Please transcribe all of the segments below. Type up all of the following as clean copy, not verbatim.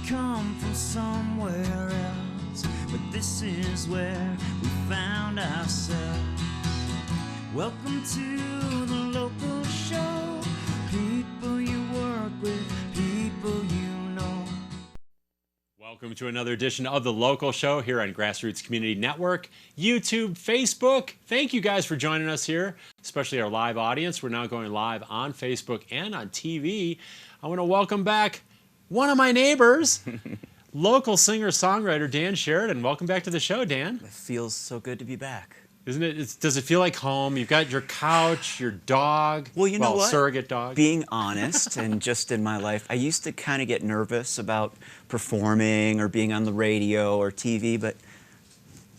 come from somewhere else, but this is where we found ourselves. Welcome to the local show. People you work with, people you know. Welcome to another edition of The Local Show here on GrassRoots Community Network, YouTube, Facebook. Thank you guys for joining us here, especially our live audience. We're now going live on Facebook and on TV. I want to welcome back one of my neighbors, local singer-songwriter Dan Sheridan. Welcome back to the show, Dan. It feels so good to be back. Isn't it? Does it feel like home? You've got your couch, your dog. Well, you know what? Surrogate dog. Being honest, and just in my life, I used to kind of get nervous about performing or being on the radio or TV, but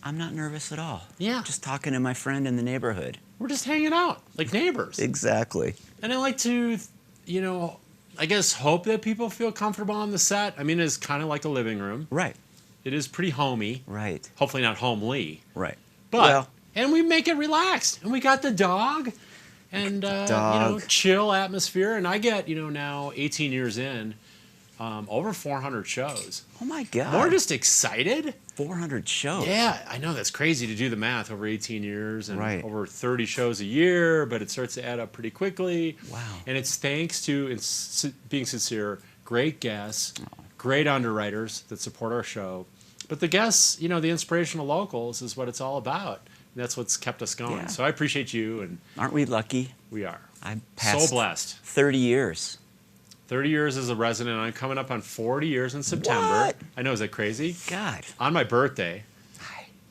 I'm not nervous at all. Yeah. Just talking to my friend in the neighborhood. We're just hanging out like neighbors. Exactly. And I like to, I guess hope that people feel comfortable on the set. I mean, it's kind of like a living room. Right. It is pretty homey. Right. Hopefully not homely. Right. But, and we make it relaxed. And we got the dog and, chill atmosphere. And I get, now 18 years in, over 400 shows. Oh my God. More just excited. 400 shows. Yeah, I know that's crazy to do the math over 18 years and right. over 30 shows a year, but it starts to add up pretty quickly. Wow. And it's thanks to, being sincere, great guests, great underwriters that support our show. But the guests, the inspirational locals is what it's all about. And that's what's kept us going. Yeah. So I appreciate you. And aren't we lucky? We are. I'm past so blessed. 30 years. 30 years as a resident. I'm coming up on 40 years in September. What? I know, is that crazy? God. On my birthday.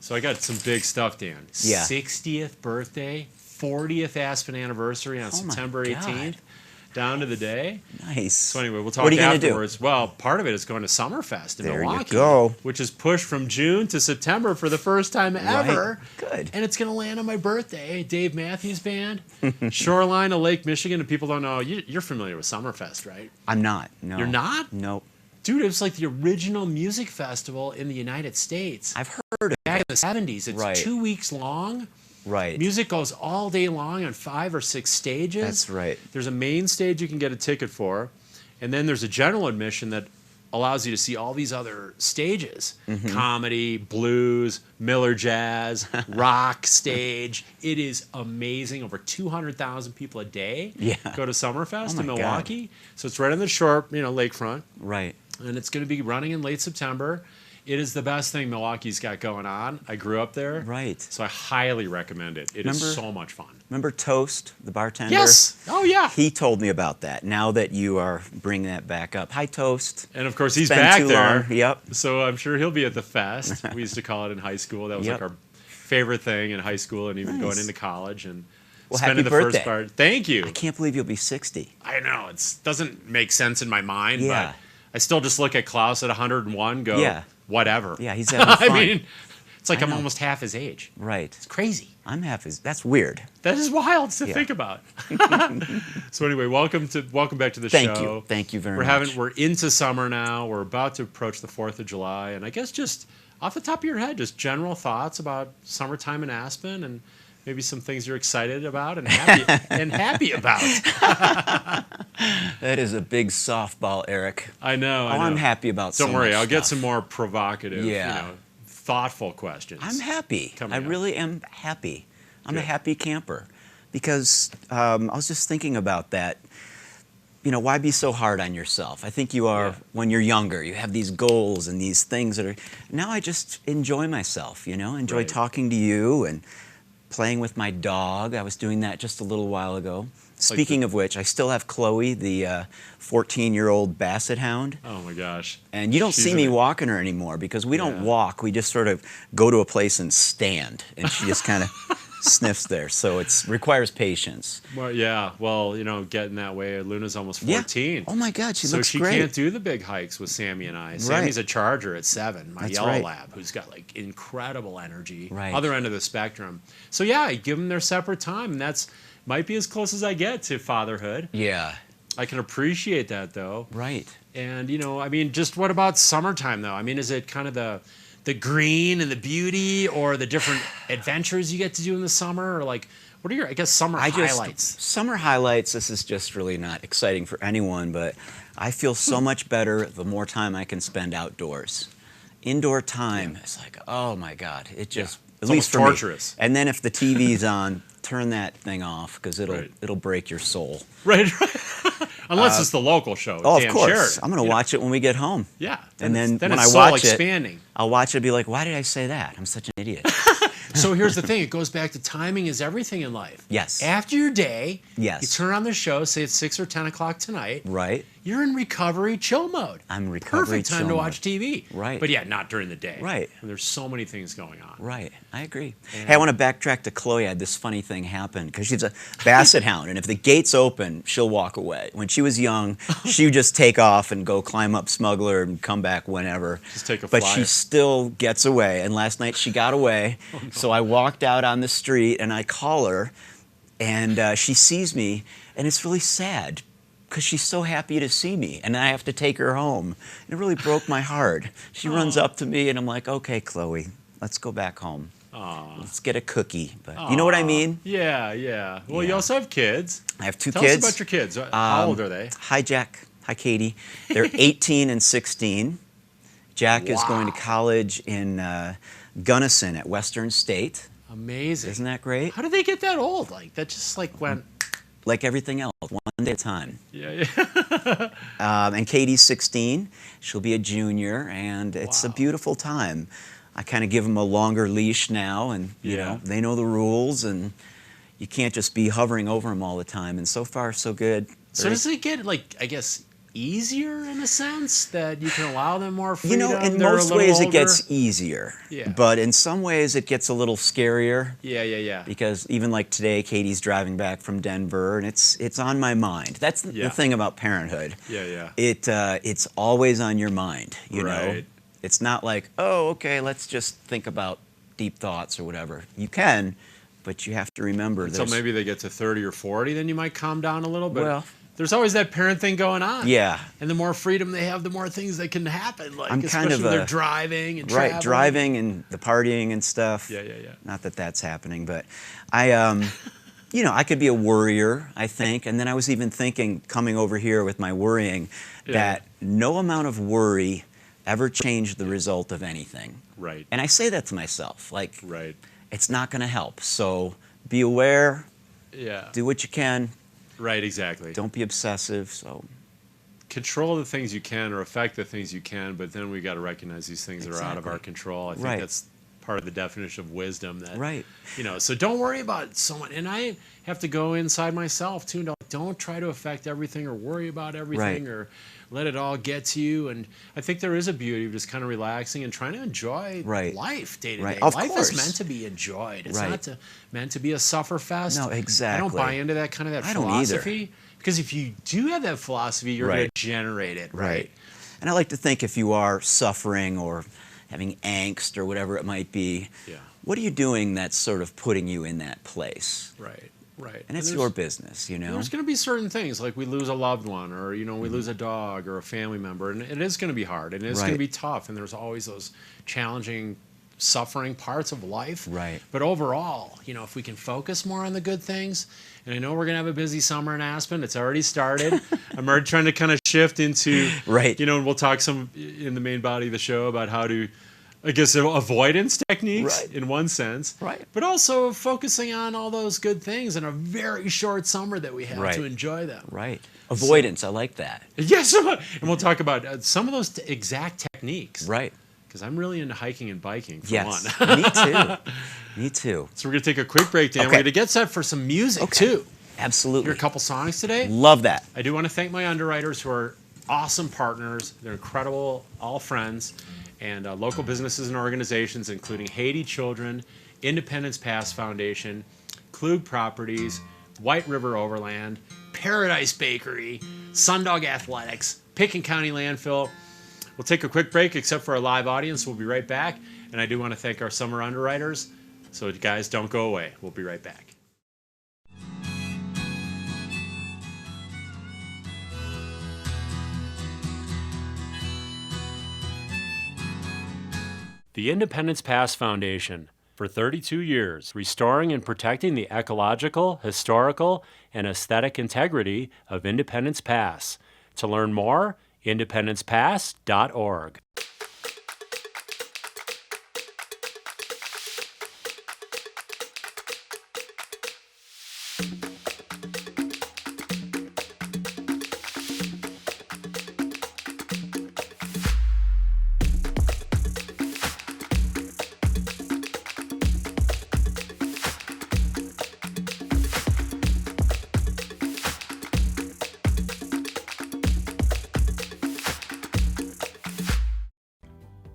So I got some big stuff, Dan. Yeah. 60th birthday, 40th Aspen anniversary on September 18th. Down to the day. Nice. So anyway, we'll talk what are you afterwards. Do? Well, part of it is going to Summerfest in Milwaukee. There you go. Which is pushed from June to September for the first time ever. Right. Good. And it's going to land on my birthday. Dave Matthews Band, Shoreline of Lake Michigan. And people don't know, you're familiar with Summerfest, right? I'm not. No. You're not? Nope. Dude, it was like the original music festival in the United States. I've heard of it. Back in the 70s. It's right. 2 weeks long. Right. Music goes all day long on 5 or 6 stages. That's right. There's a main stage you can get a ticket for, and then there's a general admission that allows you to see all these other stages. Comedy, blues, Miller Jazz, rock stage. It is amazing. Over 200,000 people a day go to Summerfest in Milwaukee. God. So it's right on the shore, lakefront. Right. And it's going to be running in late September. It is the best thing Milwaukee's got going on. I grew up there. Right. So I highly recommend it. It is so much fun. Remember Toast, the bartender? Yes. Oh, yeah. He told me about that. Now that you are bringing that back up. Hi, Toast. And, of course, he's It's been back too there. long. Yep. So I'm sure he'll be at the fest. We used to call it in high school. That was like our favorite thing in high school and even going into college. And spending happy the birthday. first part. Thank you. I can't believe you'll be 60. I know. It doesn't make sense in my mind, but I still just look at Klaus at 101 go, whatever. Yeah, he's having fun. I mean, it's like I'm almost half his age. Right. It's crazy. I'm half his. That's weird. That is wild to think about. So anyway, welcome back to the show. Thank you. Thank you very much. We're into summer now. We're about to approach the 4th of July. And I guess just off the top of your head, just general thoughts about summertime in Aspen and maybe some things you're excited about and happy about. That is a big softball, Erik. I know. I'm happy about so Don't worry, much I'll get stuff. some more provocative, thoughtful questions. I'm happy. I really am happy. I'm Good. a happy camper because I was just thinking about that. Why be so hard on yourself? I think you are when you're younger. You have these goals and these things that are. Now I just enjoy myself. Enjoy talking to you and playing with my dog. I was doing that just a little while ago. Speaking of which, I still have Chloe, the 14-year-old basset hound. Oh my gosh. And you don't see me walking her anymore because we don't walk. We just sort of go to a place and stand. And she just kind of sniffs there. So it requires patience. Well, yeah. Well, getting that way. Luna's almost 14. Yeah. Oh my God, she looks great. So she can't do the big hikes with Sammy and I. Sammy's a charger at 7, my yellow lab, who's got like incredible energy. Right. Other end of the spectrum. So yeah, I give them their separate time, and that's might be as close as I get to fatherhood. Yeah. I can appreciate that though. Right. And just what about summertime though? I mean, is it kind of the green and the beauty, or the different adventures you get to do in the summer, or like What are your, I guess, summer highlights? Summer highlights, this is just really not exciting for anyone, but I feel so much better the more time I can spend outdoors. Indoor time, it's like, oh my God, it just, at least for torturous. me. And then if the TV's on, turn that thing off because it'll break your soul. Right. Unless it's the local show. Oh, Dan of course. Sheridan, I'm going to watch it when we get home. Yeah. And then when it's I soul watch expanding. it, I'll watch it and be like, why did I say that? I'm such an idiot. So here's the thing. It goes back to timing is everything in life. Yes. After your day, yes, you turn on the show, say it's 6 or 10 o'clock tonight. Right. You're in recovery chill mode. I'm in recovery Perfect time to watch TV. Right. But yeah, not during the day. Right. And there's so many things going on. Right. I agree. And hey, I want to backtrack to Chloe. I had this funny thing happen because she's a basset hound, and if the gate's open, she'll walk away. When she was young, she would just take off and go climb up Smuggler and come back whenever. Just take a But flyer. she still gets away, and last night she got away. Oh, no. So I walked out on the street, and I call her, and she sees me, and it's really sad because she's so happy to see me, and I have to take her home. And it really broke my heart. She runs up to me, and I'm like, okay, Chloe, let's go back home. Aww. Let's get a cookie. But you know what I mean? Yeah, yeah. Well, you Yeah. also have kids. I have two Tell kids. us about your kids. How old are they? Hi, Jack. Hi, Katie. They're 18 and 16. Jack is going to college in Gunnison at Western State. Amazing. Isn't that great? How did they get that old? Like, that just like went... Like everything else, one day at a time. Yeah, yeah. And Katie's 16. She'll be a junior, and it's a beautiful time. I kind of give them a longer leash now, and you know they know the rules, and you can't just be hovering over them all the time. And so far, so good. So does it get, like, I guess, easier in a sense that you can allow them more freedom? You know, in They're most a little ways it older? gets easier. Yeah. But in some ways it gets a little scarier. Yeah, yeah, yeah. Because even like today, Katie's driving back from Denver, and it's on my mind. That's the thing about parenthood. Yeah, yeah. It's always on your mind, you know? Right. It's not like, oh, okay, let's just think about deep thoughts or whatever. You can, but you have to remember So maybe they get to 30 or 40, then you might calm down a little bit. Well, there's always that parent thing going on. yeah. And the more freedom they have, the more things that can happen. Like, I'm kind especially of when they're driving and traveling. Right, driving and the partying and stuff. Yeah, yeah, yeah. Not that that's happening, but I, you know, I could be a worrier, I think. And then I was even thinking, coming over here with my worrying, that no amount of worry ever changed the result of anything. Right. And I say that to myself, like, Right. it's not going to help. So be aware, Yeah. do what you can, Right, exactly. don't be obsessive. So Control the things you can or affect the things you can, but then we got to recognize these things are out of our control. I think that's part of the definition of wisdom. That, you know, so don't worry about someone. And I have to go inside myself too. Don't try to affect everything or worry about everything or let it all get to you. And I think there is a beauty of just kind of relaxing and trying to enjoy life day to day. Of life course. is meant to be enjoyed. It's not meant to be a sufferfest. No, exactly. I don't buy into that kind of I don't philosophy. either. Because if you do have that philosophy, you're going to generate it, right? And I like to think if you are suffering or having angst or whatever it might be, what are you doing that's sort of putting you in that place? Right, right. And it's your business, you know? There's going to be certain things, like we lose a loved one or, you know, we lose a dog or a family member, and it is going to be hard, and it's going to be tough, and there's always those challenging, suffering parts of life. Right. But overall, you know, if we can focus more on the good things, and I know we're going to have a busy summer in Aspen. It's already started. I'm already trying to kind of shift into, you know, and we'll talk some in the main body of the show about how to, I guess, avoidance techniques in one sense. But also focusing on all those good things in a very short summer that we have to enjoy them. Avoidance, I like that. Yes, and we'll talk about some of those exact techniques. Because I'm really into hiking and biking, for one. Me too. Me too. So we're going to take a quick break, Dan. We're going to get set for some music, too. Absolutely. Hear a couple songs today. Love that. I do want to thank my underwriters who are awesome partners. They're incredible, all friends, and local businesses and organizations, including Haiti Children, Independence Pass Foundation, Klug Properties, White River Overland, Paradise Bakery, Sundog Athletics, Picken County Landfill. We'll take a quick break, except for our live audience. We'll be right back. And I do want to thank our summer underwriters. So, guys, don't go away. We'll be right back. The Independence Pass Foundation. for 32 years, restoring and protecting the ecological, historical, and aesthetic integrity of Independence Pass. To learn more, independencepass.org.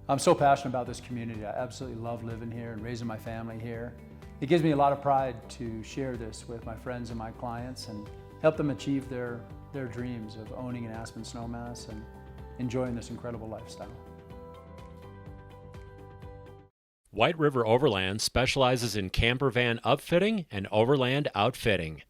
I'm so passionate about this community. I absolutely love living here and raising my family here. It gives me a lot of pride to share this with my friends and my clients and help them achieve their dreams of owning an Aspen snowmass and enjoying this incredible lifestyle. White River Overland specializes in camper van upfitting and overland outfitting.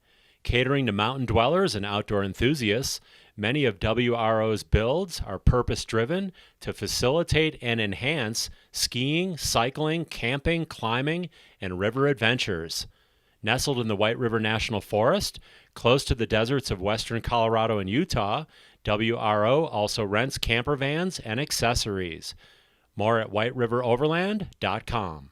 Catering to mountain dwellers and outdoor enthusiasts, many of WRO's builds are purpose-driven to facilitate and enhance skiing, cycling, camping, climbing, and river adventures. Nestled in the White River National Forest, close to the deserts of western Colorado and Utah, WRO also rents camper vans and accessories. More at whiteriveroverland.com.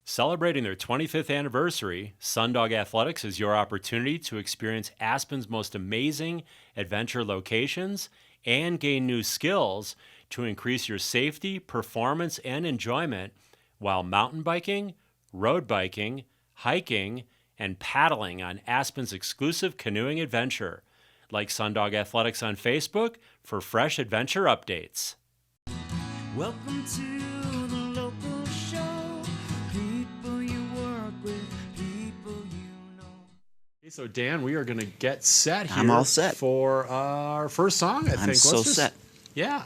Celebrating their 25th anniversary, Sundog Athletics is your opportunity to experience Aspen's most amazing adventure locations and gain new skills to increase your safety, performance, and enjoyment while mountain biking, road biking, hiking, and paddling on Aspen's exclusive canoeing adventure. Like Sundog Athletics on Facebook for fresh adventure updates. Welcome to the local show. People you work with, people you know. Okay, so Dan, we are going to get set here. I'm all set for our first song, I think. I'm so set. Yeah.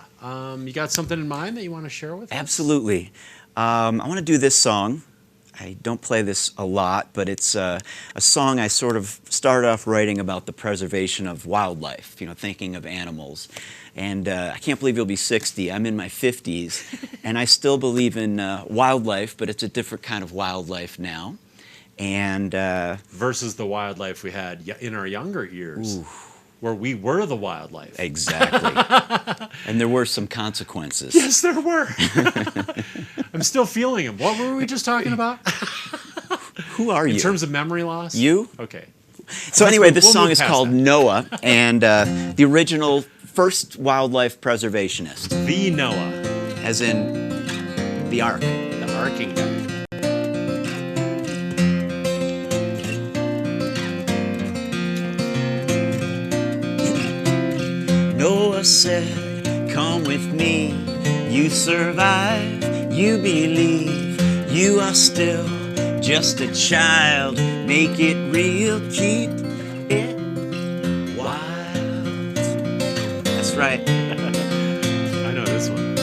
You got something in mind that you want to share with us? Absolutely. I want to do this song. I don't play this a lot, but it's a song I sort of started off writing about the preservation of wildlife, thinking of animals. And I can't believe you'll be 60. I'm in my 50s, and I still believe in wildlife, but it's a different kind of wildlife now. And versus the wildlife we had in our younger years, ooh, where we were the wildlife. Exactly. And there were some consequences. Yes, there were. I'm still feeling them. What were we just talking about? Who are you? In terms of memory loss? You? Okay. So anyway, this we'll song move is past called that. Noah, and the original first wildlife preservationist, The Noah. as in the Ark. The arking guy. Noah said, come with me, you survive, you believe, you are still just a child, make it real, keep it wild. That's right. I know this one.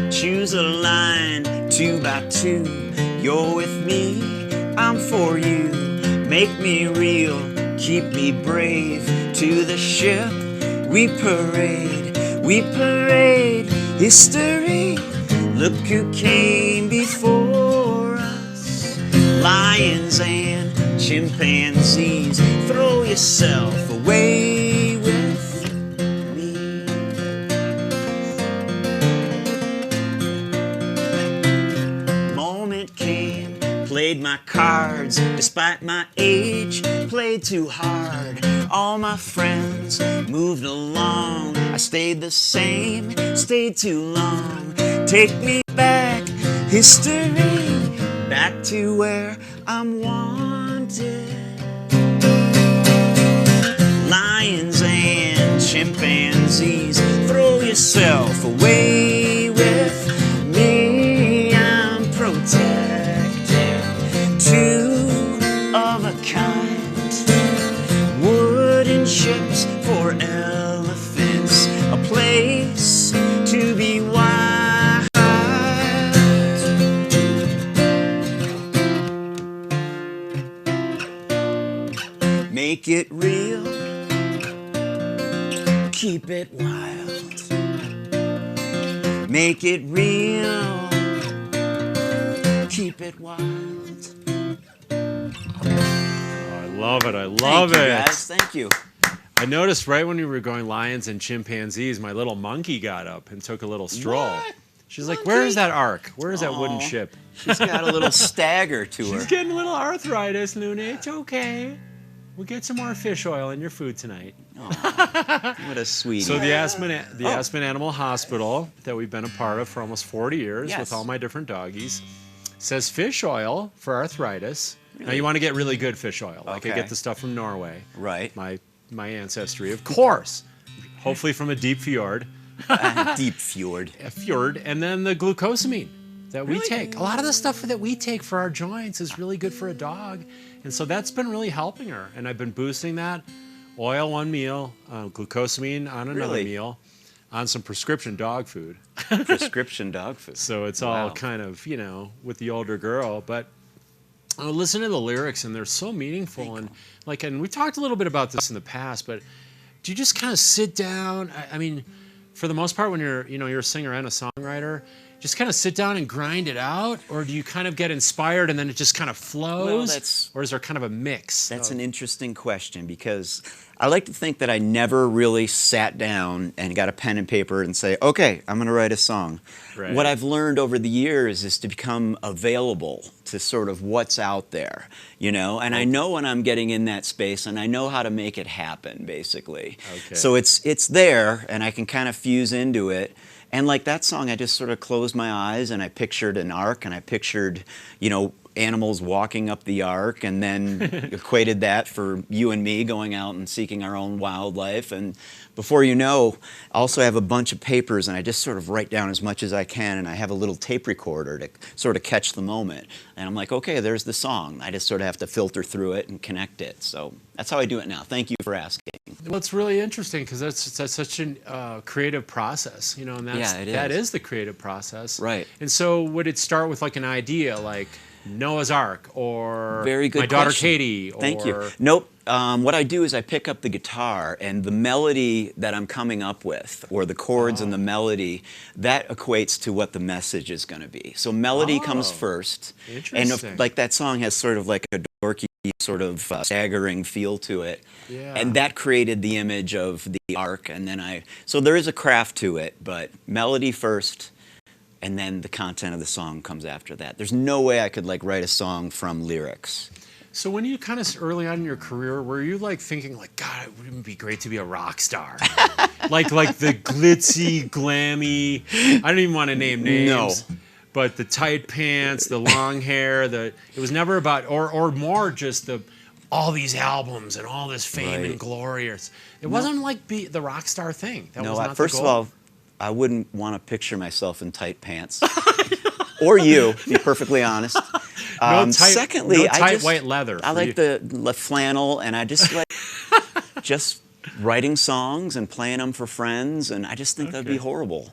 Choose a line, 2 by 2, you're with me, I'm for you, make me real, keep me brave, to the ship we parade history. Look who came before us. Lions and chimpanzees, throw yourself away with me. Moment came, played my cards, despite my age, played too hard. All my friends moved along, I stayed the same, stayed too long. Take me back, history, back to where I'm wanted. Lions and chimpanzees, throw yourself away with me. I'm protected, 2 of a kind. Wooden ships for elephants, a place Make it real, keep it wild. Make it real, keep it wild. I love it. I love Thank you, it. guys. Thank you. I noticed right when we were going lions and chimpanzees, my little monkey got up and took a little stroll. What? She's like, where is that ark? Where is that wooden Aw. ship? She's got a little stagger to her. She's getting a little arthritis, Luna. It's okay. We'll get some more fish oil in your food tonight. Aw, what a sweetie. So the Aspen Animal Hospital that we've been a part of for almost 40 years Yes. with all my different doggies says fish oil for arthritis. Now you want to get really good fish oil. Like I Okay. get the stuff from Norway. Right. My ancestry, of course. Hopefully from a deep fjord. Deep fjord. A fjord. And then the glucosamine that we take. A lot of the stuff that we take for our joints is really good for a dog. And so that's been really helping her. And I've been boosting that. Oil one meal, glucosamine on another Really? meal, on some prescription dog food. Prescription dog food. So it's Wow. all kind of, you know, with the older girl. But listen to the lyrics, and they're so meaningful. And like, and we talked a little bit about this in the past, but do you just kind of sit down? I mean, for the most part, when you're a singer and a songwriter, just kind of sit down and grind it out, or do you kind of get inspired and then it just kind of flows? Or is there kind of a mix? That's an interesting question, because I like to think that I never really sat down and got a pen and paper and say, okay, I'm going to write a song. Right. What I've learned over the years is to become available to sort of what's out there, you know, and I know when I'm getting in that space, and I know how to make it happen, basically. Okay. So it's there, and I can kind of fuse into it. And like that song, I just sort of closed my eyes and I pictured an ark, and I pictured, you know, animals walking up the ark, and then equated that for you and me going out and seeking our own wildlife. And before you know, I also have a bunch of papers, and I just sort of write down as much as I can, and I have a little tape recorder to sort of catch the moment. And I'm like, okay, there's the song. I just sort of have to filter through it and connect it. So that's how I do it now. Thank you for asking. Well, it's really interesting because that's such a creative process, you know, and that is the creative process. Right. And so would it start with like an idea like Noah's Ark, or Very good my daughter question. Katie? Thank or, you. Nope. What I do is I pick up the guitar, and the melody that I'm coming up with, or the chords and the melody, that equates to what the message is going to be. So melody comes first. Interesting. And like that song has sort of like a dorky, sort of staggering feel to it. Yeah. And that created the image of the ark. And then so there is a craft to it, but melody first, and then the content of the song comes after that. There's no way I could like write a song from lyrics. So when you kind of early on in your career, were you like thinking like, God, it would be great to be a rock star? like the glitzy, glammy, I don't even want to name names. No. But the tight pants, the long hair, it was never about, or more just all these albums and all this fame and glory. It wasn't like the rock star thing. That was not first the of goal. all, I wouldn't want to picture myself in tight pants. Or you, to be perfectly honest. Secondly, tight white leather. I like the flannel, and I just like just writing songs and playing them for friends, and I just think that'd be horrible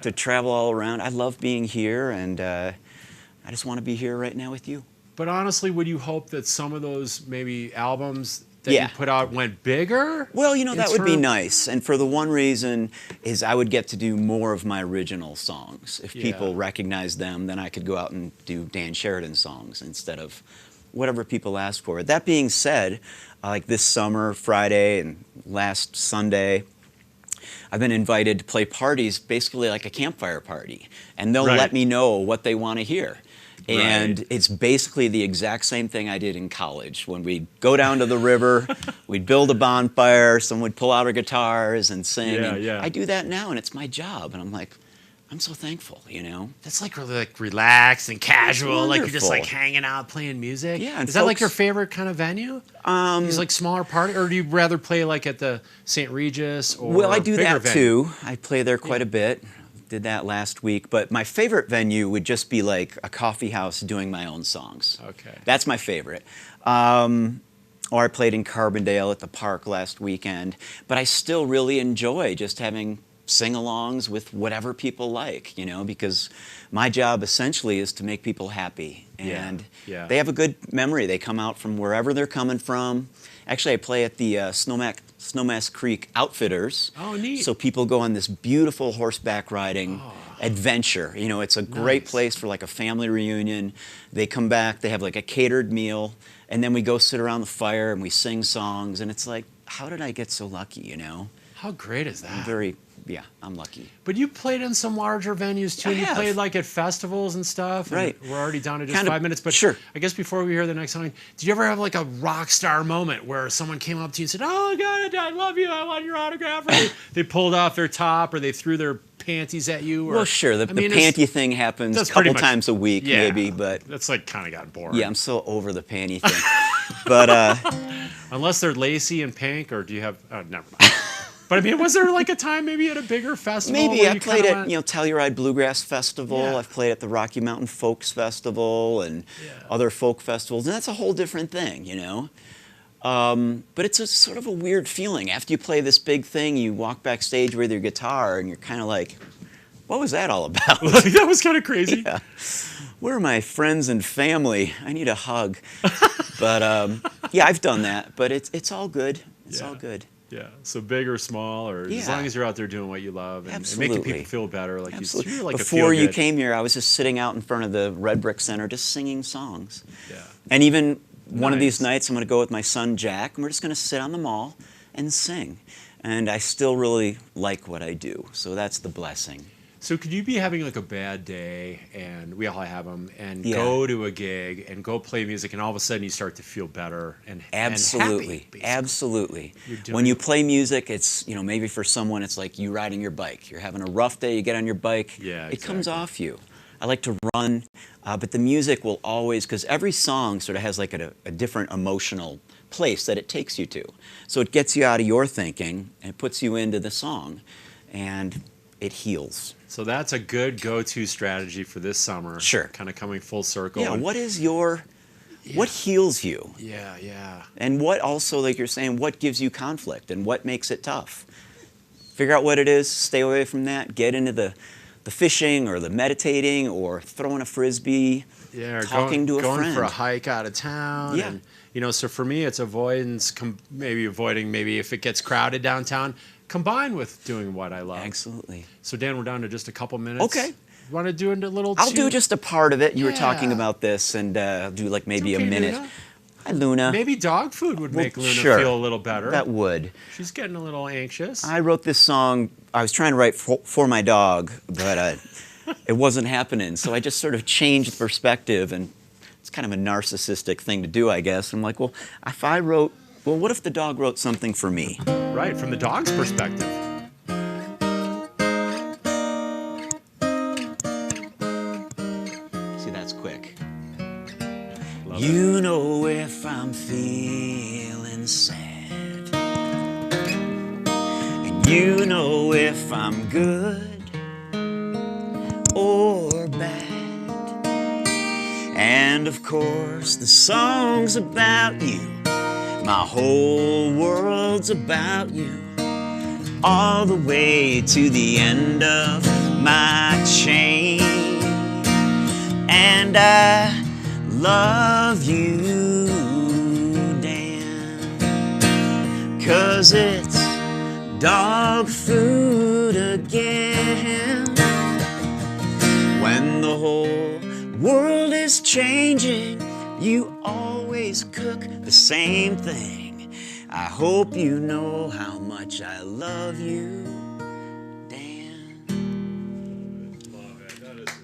to travel all around. I love being here, and I just want to be here right now with you. But honestly, would you hope that some of those maybe albums that you put out went bigger? Well, you know, that would be nice. And for the one reason is I would get to do more of my original songs. If people recognize them, then I could go out and do Dan Sheridan songs instead of whatever people ask for. That being said, like this summer, Friday, and last Sunday, I've been invited to play parties, basically like a campfire party. And they'll let me know what they want to hear. And it's basically the exact same thing I did in college. When we'd go down to the river, we'd build a bonfire, someone would pull out our guitars and sing. I do that now, and it's my job. And I'm like, I'm so thankful, you know? That's like really like relaxed and casual, like you're just like Wonderful. hanging out playing music. Yeah, and is that like folks- your favorite kind of venue? These like smaller party, or do you rather play like at the St. Regis or Well, I do bigger that venue? too. I play there quite a bit. Did that last week. But my favorite venue would just be like a coffee house doing my own songs. Okay. That's my favorite. Or I played in Carbondale at the park last weekend. But I still really enjoy just having sing-alongs with whatever people like, you know, because my job essentially is to make people happy. And they have a good memory. They come out from wherever they're coming from. Actually, I play at the Snowmass Creek Outfitters. Oh, neat. So people go on this beautiful horseback riding adventure. You know, it's a great place for like a family reunion. They come back, they have like a catered meal, and then we go sit around the fire and we sing songs, and it's like, how did I get so lucky, you know? How great is that? I'm lucky. But you played in some larger venues too. And you played like at festivals and stuff. Right. And we're already down to just 5 minutes. But sure. I guess before we hear the next song, did you ever have like a rock star moment where someone came up to you and said, "Oh God, I love you. I want your autograph"? Or they pulled off their top, or they threw their panties at you? Or, Well, sure. The panty thing happens a couple times a week, maybe. But that's like kind of got boring. Yeah, I'm so over the panty thing. But unless they're lacy and pink, or do you have? Oh, never mind. But I mean, was there like a time maybe at a bigger festival? Maybe I played at Telluride Bluegrass Festival. I've played at the Rocky Mountain Folks Festival and other folk festivals, and that's a whole different thing, you know. But it's a sort of a weird feeling after you play this big thing. You walk backstage with your guitar, and you're kind of like, "What was that all about?" That was kind of crazy. Yeah. Where are my friends and family? I need a hug. But yeah, I've done that. But it's all good. It's all good. Yeah, so big or small, or as long as you're out there doing what you love and making people feel better, like you're like Before you came here, I was just sitting out in front of the Red Brick Center, just singing songs. Yeah. And even one of these nights, I'm going to go with my son Jack, and we're just going to sit on the mall and sing. And I still really like what I do, so that's the blessing. So could you be having like a bad day, and we all have them, and go to a gig and go play music, and all of a sudden you start to feel better and absolutely, happy, absolutely. When you play music, it's maybe for someone it's like you riding your bike. You're having a rough day, you get on your bike, it comes off you. I like to run, but the music will always, because every song sort of has like a different emotional place that it takes you to. So it gets you out of your thinking and puts you into the song, and it heals. So that's a good go-to strategy for this summer. Sure. Kind of coming full circle. Yeah, what heals you? Yeah, yeah. And what also, like you're saying, what gives you conflict and what makes it tough? Figure out what it is, stay away from that, get into the fishing or the meditating or throwing a frisbee, talking to a friend. Going for a hike out of town. Yeah. And, so for me, it's avoidance, avoiding if it gets crowded downtown, combined with doing what I love. Absolutely. So, Dan, we're down to just a couple minutes. Okay. Want to do a little? I'll do just a part of it. You were talking about this, and I'll do like maybe a minute. Luna. Hi, Luna. Maybe dog food would make Luna feel a little better. That would. She's getting a little anxious. I wrote this song. I was trying to write for my dog, but it wasn't happening. So I just sort of changed perspective, and it's kind of a narcissistic thing to do, I guess. I'm like, well, what if the dog wrote something for me? Right, from the dog's perspective. See, that's quick. You know if I'm feeling sad, and you know if I'm good or bad, and of course the song's about you. My whole world's about you, all the way to the end of my chain. And I love you, Dan, 'cause it's dog food again. When the whole world is changing, you always cook the same thing. I hope you know how much I love you, Dan.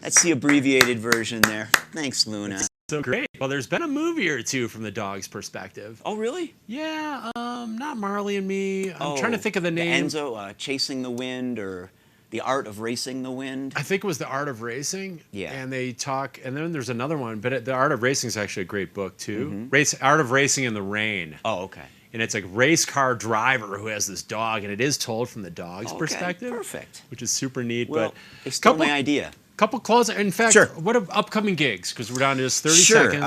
That's the abbreviated version there. Thanks, Luna. So great. Well, there's been a movie or two from the dog's perspective. Oh, really? Yeah, not Marley and Me. I'm trying to think of the name. Enzo, Chasing the Wind, or The Art of Racing the Wind. I think it was The Art of Racing. Yeah. And they talk, and then there's another one, but The Art of Racing is actually a great book, too. Art of Racing in the Rain. Oh, okay. And it's a race car driver who has this dog, and it is told from the dog's perspective. Perfect. Which is super neat. Well, but they stole my idea. Couple close. In fact, what are upcoming gigs? Because we're down to just 30 seconds.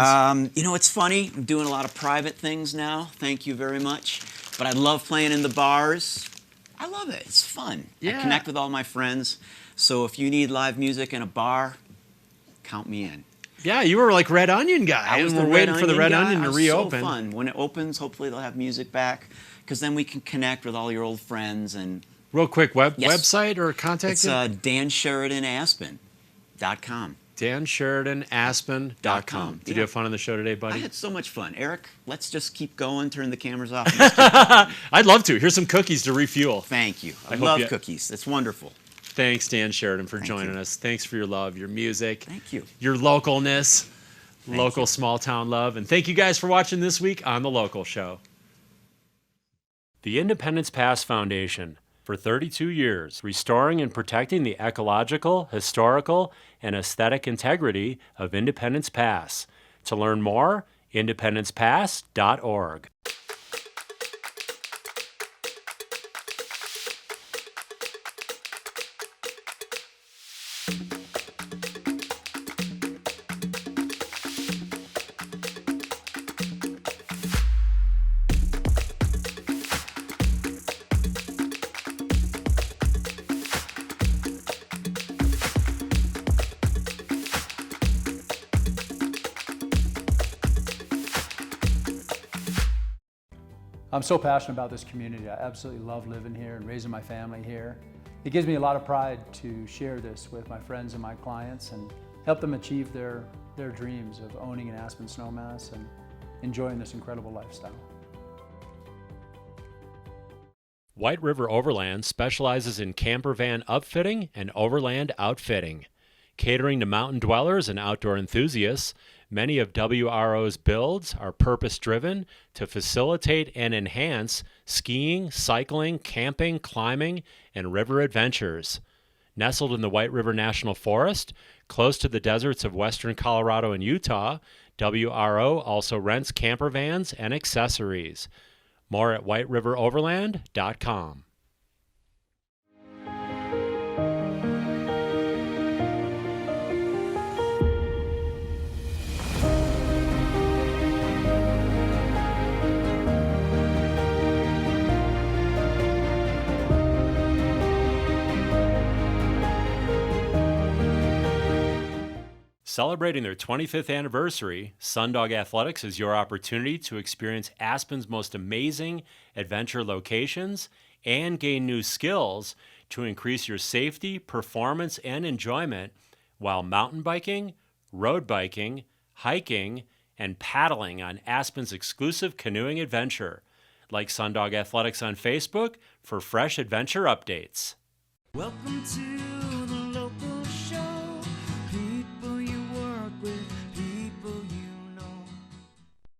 It's funny. I'm doing a lot of private things now. Thank you very much. But I love playing in the bars. I love it. It's fun. Yeah. I connect with all my friends. So if you need live music in a bar, count me in. Yeah, you were like Red Onion guy. I was and the we're waiting for the Red guy. Onion to It was reopen. So fun. When it opens, hopefully they'll have music back, because then we can connect with all your old friends. And Real quick, Yes. website or contact? it's DanSheridanAspen.com. DanSheridanAspen.com. Did you Yeah. have fun on the show today, I buddy? had so much fun. Eric, let's just keep going, turn the cameras off. I'd love to. Here's some cookies to refuel. Thank you. I hope love you- cookies. It's wonderful. Thanks, Dan Sheridan, for Thank joining you. us. Thanks for your love, your music, Thank you. your localness, local you. small town love. And thank you guys for watching this week on The Local Show. The Independence Pass Foundation, for 32 years, restoring and protecting the ecological, historical, and aesthetic integrity of Independence Pass. To learn more, independencepass.org. I'm so passionate about this community. I absolutely love living here and raising my family here. It gives me a lot of pride to share this with my friends and my clients and help them achieve their dreams of owning an Aspen snowmass and enjoying this incredible lifestyle. White River Overland specializes in camper van upfitting and overland outfitting. Catering to mountain dwellers and outdoor enthusiasts, many of WRO's builds are purpose-driven to facilitate and enhance skiing, cycling, camping, climbing, and river adventures. Nestled in the White River National Forest, close to the deserts of western Colorado and Utah, WRO also rents camper vans and accessories. More at whiteriveroverland.com. Celebrating their 25th anniversary, Sundog Athletics is your opportunity to experience Aspen's most amazing adventure locations and gain new skills to increase your safety, performance, and enjoyment while mountain biking, road biking, hiking, and paddling on Aspen's exclusive canoeing adventure. Like Sundog Athletics on Facebook for fresh adventure updates. Welcome to